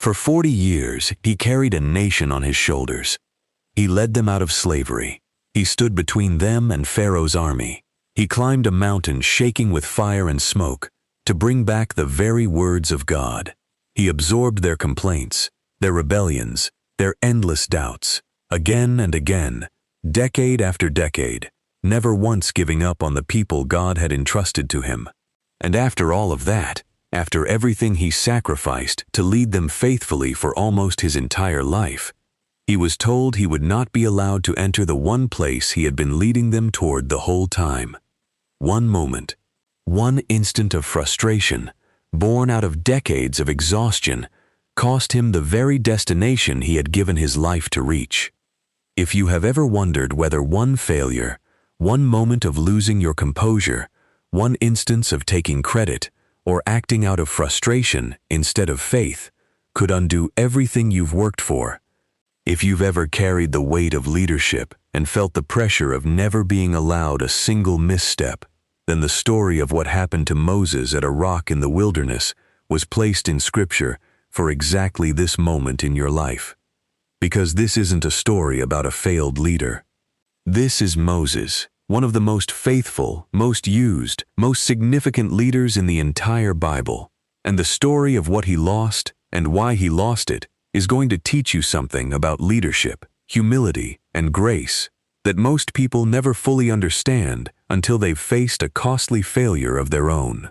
For 40 years, he carried a nation on his shoulders. He led them out of slavery. He stood between them and Pharaoh's army. He climbed a mountain shaking with fire and smoke to bring back the very words of God. He absorbed their complaints, their rebellions, their endless doubts, again and again, decade after decade, never once giving up on the people God had entrusted to him. And after all of that, after everything he sacrificed to lead them faithfully for almost his entire life, he was told he would not be allowed to enter the one place he had been leading them toward the whole time. One moment, one instant of frustration, born out of decades of exhaustion, cost him the very destination he had given his life to reach. If you have ever wondered whether one failure, one moment of losing your composure, one instance of taking credit, or acting out of frustration instead of faith, could undo everything you've worked for, if you've ever carried the weight of leadership and felt the pressure of never being allowed a single misstep, then the story of what happened to Moses at a rock in the wilderness was placed in Scripture for exactly this moment in your life. Because this isn't a story about a failed leader. This is Moses, one of the most faithful, most used, most significant leaders in the entire Bible. And the story of what he lost and why he lost it is going to teach you something about leadership, humility, and grace that most people never fully understand until they've faced a costly failure of their own.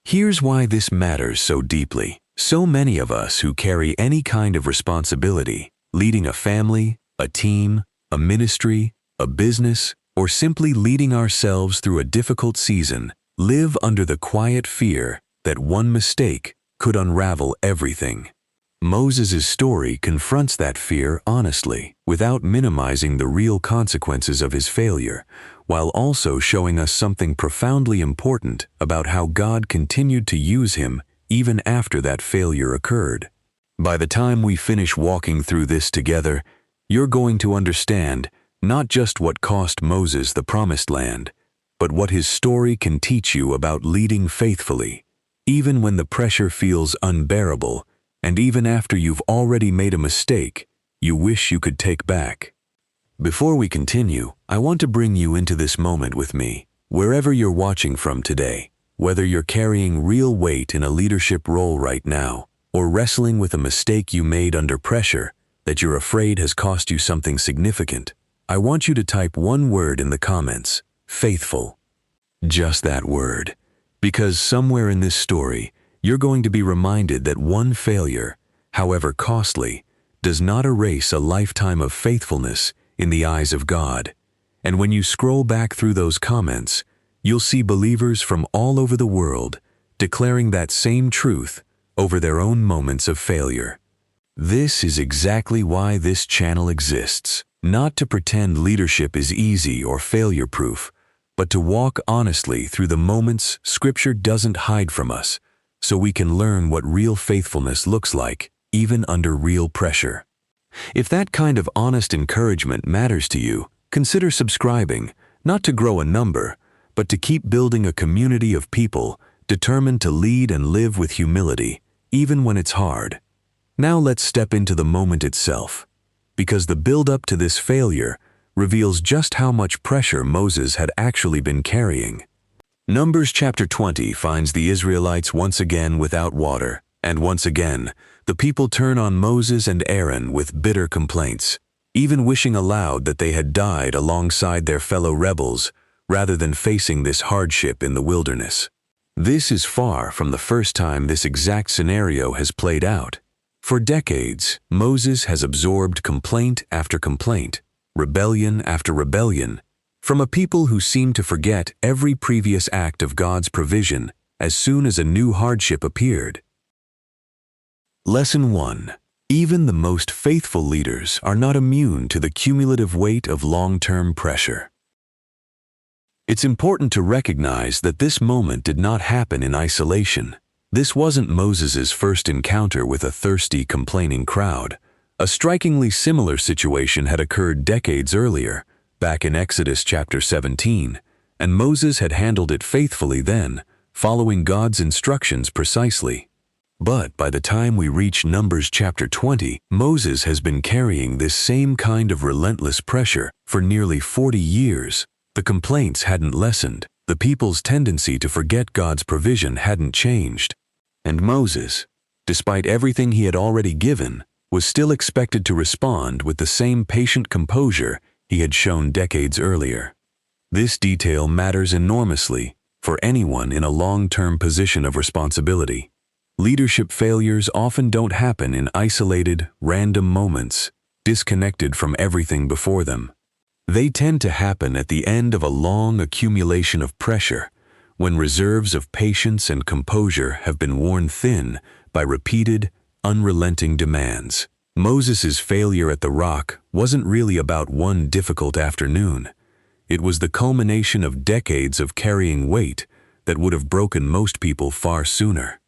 Here's why this matters so deeply. So many of us who carry any kind of responsibility, leading a family, a team, a ministry, a business, or simply leading ourselves through a difficult season, live under the quiet fear that one mistake could unravel everything. Moses' story confronts that fear honestly, without minimizing the real consequences of his failure, while also showing us something profoundly important about how God continued to use him even after that failure occurred. By the time we finish walking through this together, you're going to understand not just what cost Moses the Promised Land, but what his story can teach you about leading faithfully, even when the pressure feels unbearable, and even after you've already made a mistake you wish you could take back. Before we continue, I want to bring you into this moment with me, wherever you're watching from today, whether you're carrying real weight in a leadership role right now, or wrestling with a mistake you made under pressure that you're afraid has cost you something significant. I want you to type one word in the comments: faithful. Just that word. Because somewhere in this story, you're going to be reminded that one failure, however costly, does not erase a lifetime of faithfulness in the eyes of God. And when you scroll back through those comments, you'll see believers from all over the world declaring that same truth over their own moments of failure. This is exactly why this channel exists. Not to pretend leadership is easy or failure-proof, but to walk honestly through the moments Scripture doesn't hide from us, so we can learn what real faithfulness looks like, even under real pressure. If that kind of honest encouragement matters to you, consider subscribing, not to grow a number, but to keep building a community of people determined to lead and live with humility, even when it's hard. Now let's step into the moment itself, because the build-up to this failure reveals just how much pressure Moses had actually been carrying. Numbers chapter 20 finds the Israelites once again without water, and once again, the people turn on Moses and Aaron with bitter complaints, even wishing aloud that they had died alongside their fellow rebels rather than facing this hardship in the wilderness. This is far from the first time this exact scenario has played out. For decades, Moses has absorbed complaint after complaint, rebellion after rebellion, from a people who seem to forget every previous act of God's provision as soon as a new hardship appeared. Lesson 1. Even the most faithful leaders are not immune to the cumulative weight of long-term pressure. It's important to recognize that this moment did not happen in isolation. This wasn't Moses' first encounter with a thirsty, complaining crowd. A strikingly similar situation had occurred decades earlier, back in Exodus chapter 17, and Moses had handled it faithfully then, following God's instructions precisely. But by the time we reach Numbers chapter 20, Moses has been carrying this same kind of relentless pressure for nearly 40 years. The complaints hadn't lessened. The people's tendency to forget God's provision hadn't changed. And Moses, despite everything he had already given, was still expected to respond with the same patient composure he had shown decades earlier. This detail matters enormously for anyone in a long-term position of responsibility. Leadership failures often don't happen in isolated, random moments, disconnected from everything before them. They tend to happen at the end of a long accumulation of pressure, when reserves of patience and composure have been worn thin by repeated, unrelenting demands. Moses' failure at the rock wasn't really about one difficult afternoon. It was the culmination of decades of carrying weight that would have broken most people far sooner.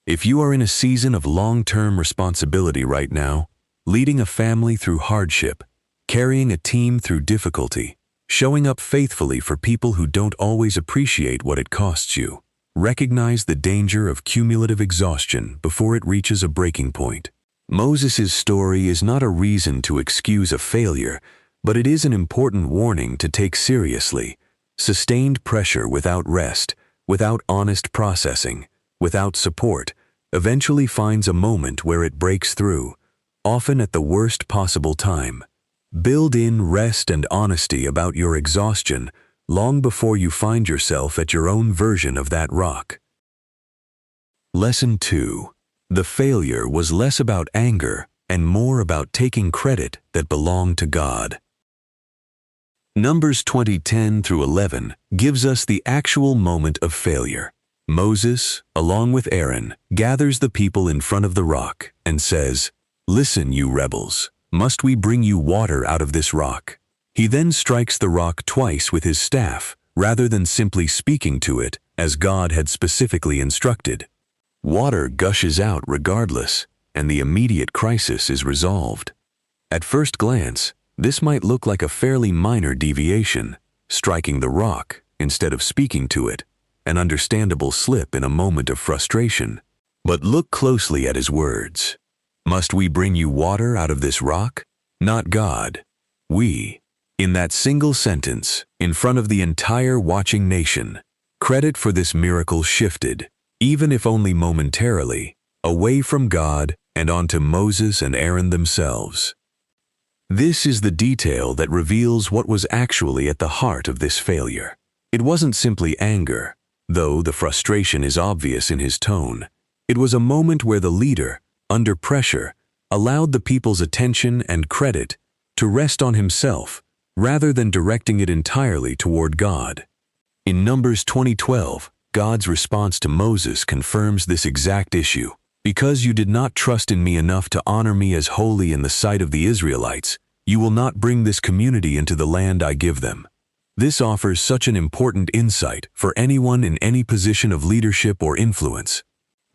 If you are in a season of long-term responsibility right now, leading a family through hardship, carrying a team through difficulty, showing up faithfully for people who don't always appreciate what it costs you, recognize the danger of cumulative exhaustion before it reaches a breaking point. Moses' story is not a reason to excuse a failure, but it is an important warning to take seriously. Sustained pressure without rest, without honest processing, without support, eventually finds a moment where it breaks through, often at the worst possible time. Build in rest and honesty about your exhaustion long before you find yourself at your own version of that rock. Lesson 2. The failure was less about anger and more about taking credit that belonged to God. Numbers 20:10-11 gives us the actual moment of failure. Moses, along with Aaron, gathers the people in front of the rock and says, "Listen, you rebels, must we bring you water out of this rock?" He then strikes the rock twice with his staff, rather than simply speaking to it, as God had specifically instructed. Water gushes out regardless, and the immediate crisis is resolved. At first glance, this might look like a fairly minor deviation, striking the rock instead of speaking to it, an understandable slip in a moment of frustration. But look closely at his words. Must we bring you water out of this rock? Not God. We. In that single sentence, in front of the entire watching nation, credit for this miracle shifted, even if only momentarily, away from God and onto Moses and Aaron themselves. This is the detail that reveals what was actually at the heart of this failure. It wasn't simply anger, though the frustration is obvious in his tone. It was a moment where the leader, under pressure, allowed the people's attention and credit to rest on himself rather than directing it entirely toward God. In Numbers 20:12, God's response to Moses confirms this exact issue. "Because you did not trust in me enough to honor me as holy in the sight of the Israelites, you will not bring this community into the land I give them." This offers such an important insight for anyone in any position of leadership or influence.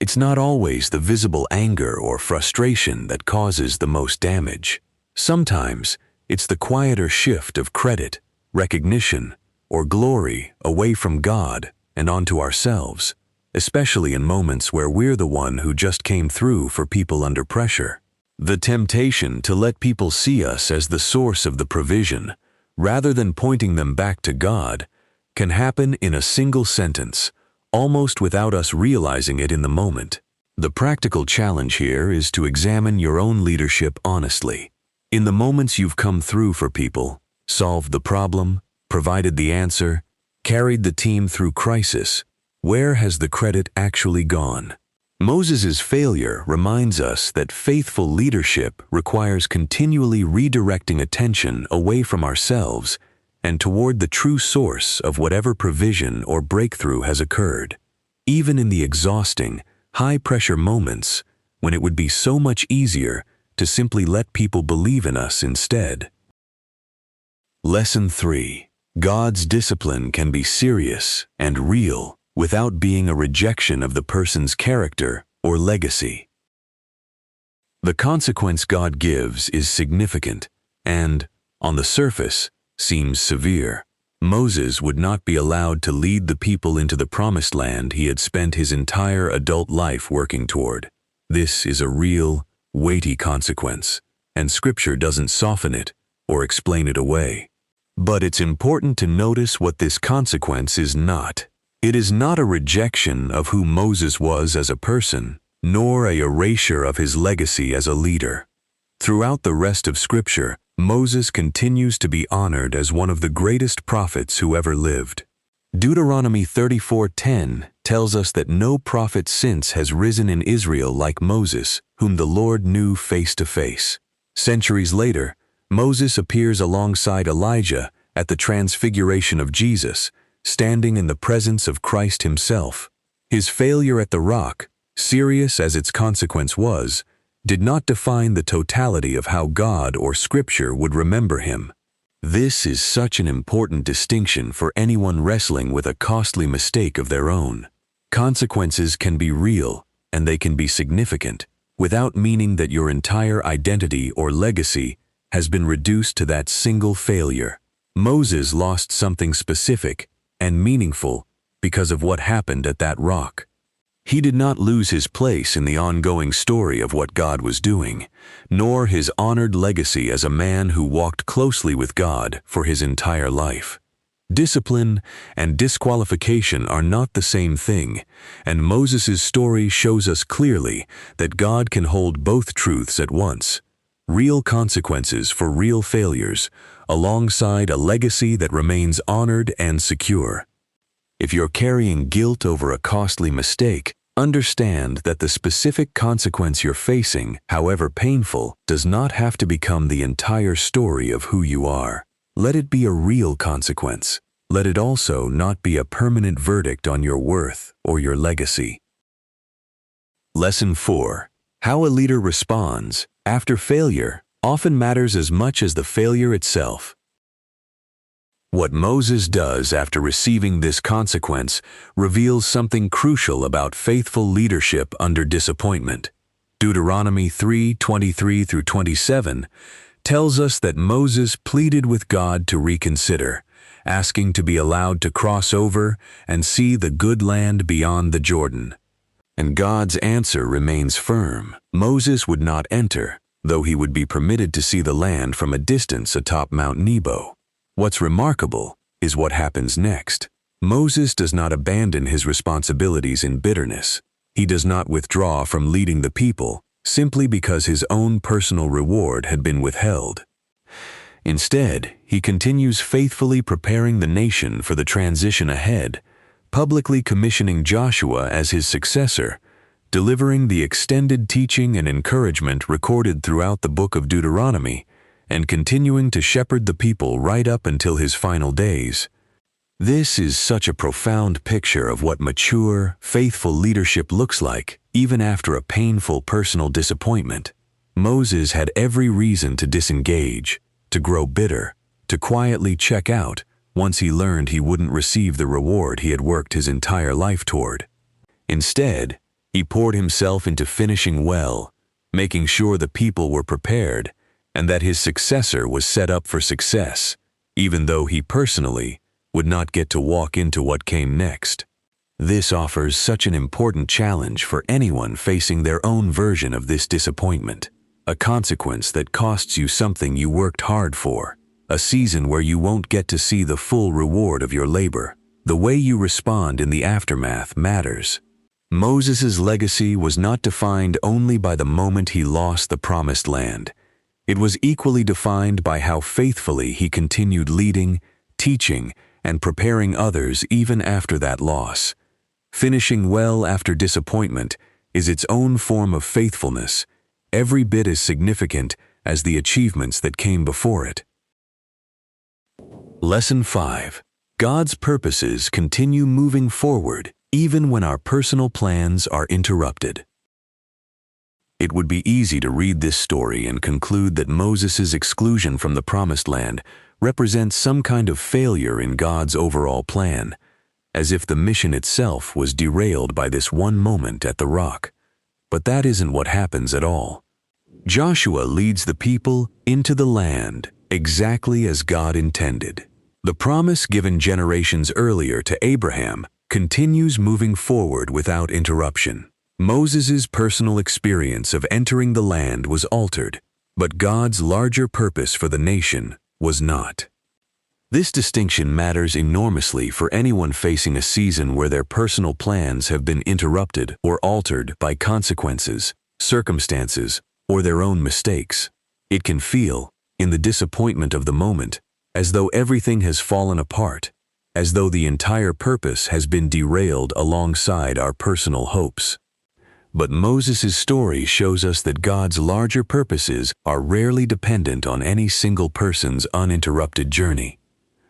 It's not always the visible anger or frustration that causes the most damage. Sometimes, it's the quieter shift of credit, recognition, or glory away from God and onto ourselves, especially in moments where we're the one who just came through for people under pressure. The temptation to let people see us as the source of the provision, rather than pointing them back to God, can happen in a single sentence, almost without us realizing it in the moment. The practical challenge here is to examine your own leadership honestly. In the moments you've come through for people, solved the problem, provided the answer, carried the team through crisis, where has the credit actually gone? Moses' failure reminds us that faithful leadership requires continually redirecting attention away from ourselves and toward the true source of whatever provision or breakthrough has occurred, even in the exhausting, high-pressure moments when it would be so much easier to simply let people believe in us instead. Lesson 3. God's discipline can be serious and real without being a rejection of the person's character or legacy. The consequence God gives is significant and, on the surface, seems severe. Moses would not be allowed to lead the people into the promised land he had spent his entire adult life working toward. This is a real, weighty consequence, and Scripture doesn't soften it or explain it away. But it's important to notice what this consequence is not. It is not a rejection of who Moses was as a person, nor a erasure of his legacy as a leader. Throughout the rest of Scripture, Moses continues to be honored as one of the greatest prophets who ever lived. Deuteronomy 34:10 tells us that no prophet since has risen in Israel like Moses, whom the Lord knew face to face. Centuries later, Moses appears alongside Elijah at the transfiguration of Jesus, standing in the presence of Christ himself. His failure at the rock, serious as its consequence was, did not define the totality of how God or Scripture would remember him. This is such an important distinction for anyone wrestling with a costly mistake of their own. Consequences can be real, and they can be significant, without meaning that your entire identity or legacy has been reduced to that single failure. Moses lost something specific and meaningful because of what happened at that rock. He did not lose his place in the ongoing story of what God was doing, nor his honored legacy as a man who walked closely with God for his entire life. Discipline and disqualification are not the same thing, and Moses' story shows us clearly that God can hold both truths at once: real consequences for real failures, alongside a legacy that remains honored and secure. If you're carrying guilt over a costly mistake, understand that the specific consequence you're facing, however painful, does not have to become the entire story of who you are. Let it be a real consequence. Let it also not be a permanent verdict on your worth or your legacy. Lesson 4. How a leader responds after failure often matters as much as the failure itself. What Moses does after receiving this consequence reveals something crucial about faithful leadership under disappointment. Deuteronomy 3:23-27 tells us that Moses pleaded with God to reconsider, asking to be allowed to cross over and see the good land beyond the Jordan. And God's answer remains firm. Moses would not enter, though he would be permitted to see the land from a distance atop Mount Nebo. What's remarkable is what happens next. Moses does not abandon his responsibilities in bitterness. He does not withdraw from leading the people simply because his own personal reward had been withheld. Instead, he continues faithfully preparing the nation for the transition ahead, publicly commissioning Joshua as his successor, delivering the extended teaching and encouragement recorded throughout the book of Deuteronomy, and continuing to shepherd the people right up until his final days. This is such a profound picture of what mature, faithful leadership looks like, even after a painful personal disappointment. Moses had every reason to disengage, to grow bitter, to quietly check out once he learned he wouldn't receive the reward he had worked his entire life toward. Instead, he poured himself into finishing well, making sure the people were prepared, and that his successor was set up for success, even though he personally would not get to walk into what came next. This offers such an important challenge for anyone facing their own version of this disappointment, a consequence that costs you something you worked hard for, a season where you won't get to see the full reward of your labor. The way you respond in the aftermath matters. Moses' legacy was not defined only by the moment he lost the promised land. It was equally defined by how faithfully he continued leading, teaching, and preparing others even after that loss. Finishing well after disappointment is its own form of faithfulness, every bit as significant as the achievements that came before it. Lesson 5. God's purposes continue moving forward even when our personal plans are interrupted. It would be easy to read this story and conclude that Moses' exclusion from the Promised Land represents some kind of failure in God's overall plan, as if the mission itself was derailed by this one moment at the rock. But that isn't what happens at all. Joshua leads the people into the land exactly as God intended. The promise given generations earlier to Abraham continues moving forward without interruption. Moses' personal experience of entering the land was altered, but God's larger purpose for the nation was not. This distinction matters enormously for anyone facing a season where their personal plans have been interrupted or altered by consequences, circumstances, or their own mistakes. It can feel, in the disappointment of the moment, as though everything has fallen apart, as though the entire purpose has been derailed alongside our personal hopes. But Moses' story shows us that God's larger purposes are rarely dependent on any single person's uninterrupted journey.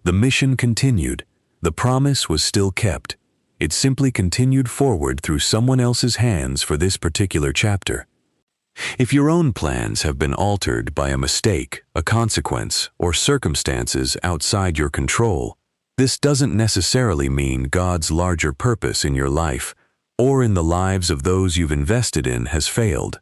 The mission continued. The promise was still kept. It simply continued forward through someone else's hands for this particular chapter. If your own plans have been altered by a mistake, a consequence, or circumstances outside your control, this doesn't necessarily mean God's larger purpose in your life or in the lives of those you've invested in has failed.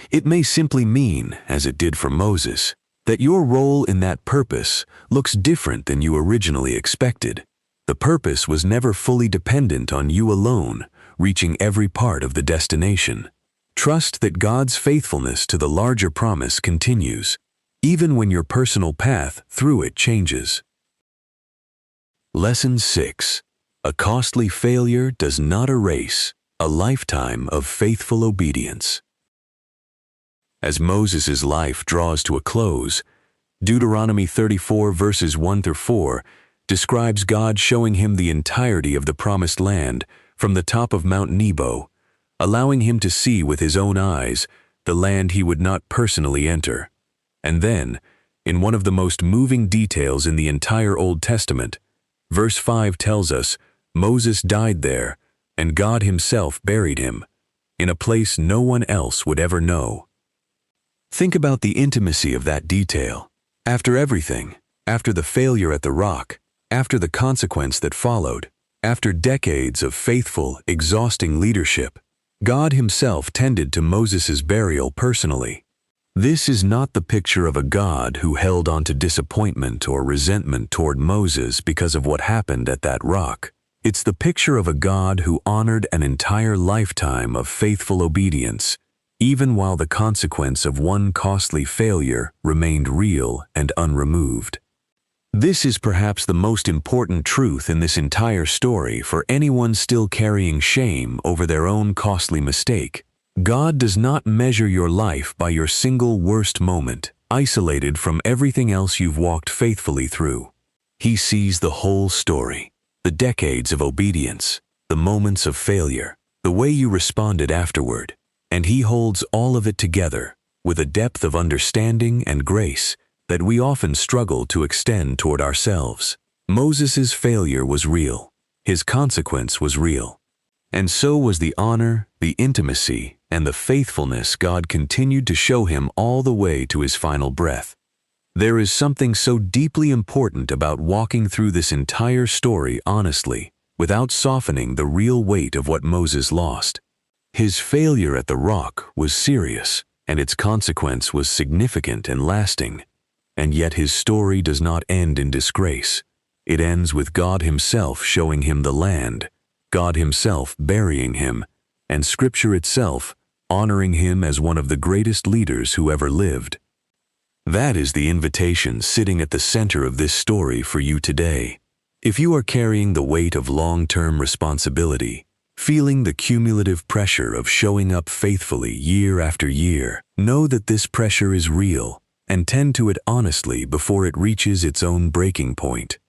It may simply mean, as it did for Moses, that your role in that purpose looks different than you originally expected. The purpose was never fully dependent on you alone, reaching every part of the destination. Trust that God's faithfulness to the larger promise continues, even when your personal path through it changes. Lesson 6. A costly failure does not erase a lifetime of faithful obedience. As Moses' life draws to a close, Deuteronomy 34 verses 1 through 4 describes God showing him the entirety of the promised land from the top of Mount Nebo, allowing him to see with his own eyes the land he would not personally enter. And then, in one of the most moving details in the entire Old Testament, verse 5 tells us Moses died there, and God himself buried him, in a place no one else would ever know. Think about the intimacy of that detail. After everything, after the failure at the rock, after the consequence that followed, after decades of faithful, exhausting leadership, God himself tended to Moses' burial personally. This is not the picture of a God who held on to disappointment or resentment toward Moses because of what happened at that rock. It's the picture of a God who honored an entire lifetime of faithful obedience, even while the consequence of one costly failure remained real and unremoved. This is perhaps the most important truth in this entire story for anyone still carrying shame over their own costly mistake. God does not measure your life by your single worst moment, isolated from everything else you've walked faithfully through. He sees the whole story, the decades of obedience, the moments of failure, the way you responded afterward, and he holds all of it together with a depth of understanding and grace that we often struggle to extend toward ourselves. Moses' failure was real. His consequence was real. And so was the honor, the intimacy, and the faithfulness God continued to show him all the way to his final breath. There is something so deeply important about walking through this entire story honestly, without softening the real weight of what Moses lost. His failure at the rock was serious, and its consequence was significant and lasting. And yet his story does not end in disgrace. It ends with God himself showing him the land, God himself burying him, and Scripture itself honoring him as one of the greatest leaders who ever lived. That is the invitation sitting at the center of this story for you today. If you are carrying the weight of long-term responsibility, feeling the cumulative pressure of showing up faithfully year after year, know that this pressure is real, and tend to it honestly before it reaches its own breaking point.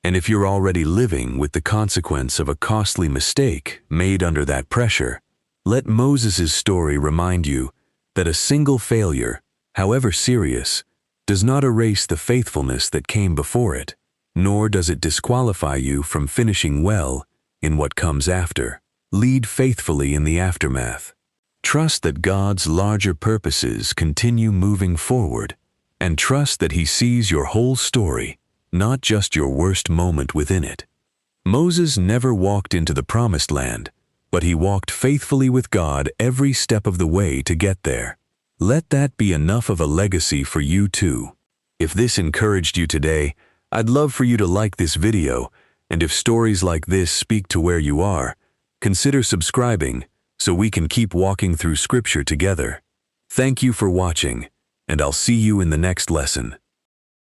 And if you're already living with the consequence of a costly mistake made under that pressure, let Moses' story remind you that a single failure, however serious, does not erase the faithfulness that came before it, nor does it disqualify you from finishing well in what comes after. Lead faithfully in the aftermath. Trust that God's larger purposes continue moving forward, and trust that he sees your whole story, not just your worst moment within it. Moses never walked into the promised land, but he walked faithfully with God every step of the way to get there. Let that be enough of a legacy for you too. If this encouraged you today, I'd love for you to like this video, and if stories like this speak to where you are, consider subscribing, so we can keep walking through Scripture together. Thank you for watching, and I'll see you in the next lesson.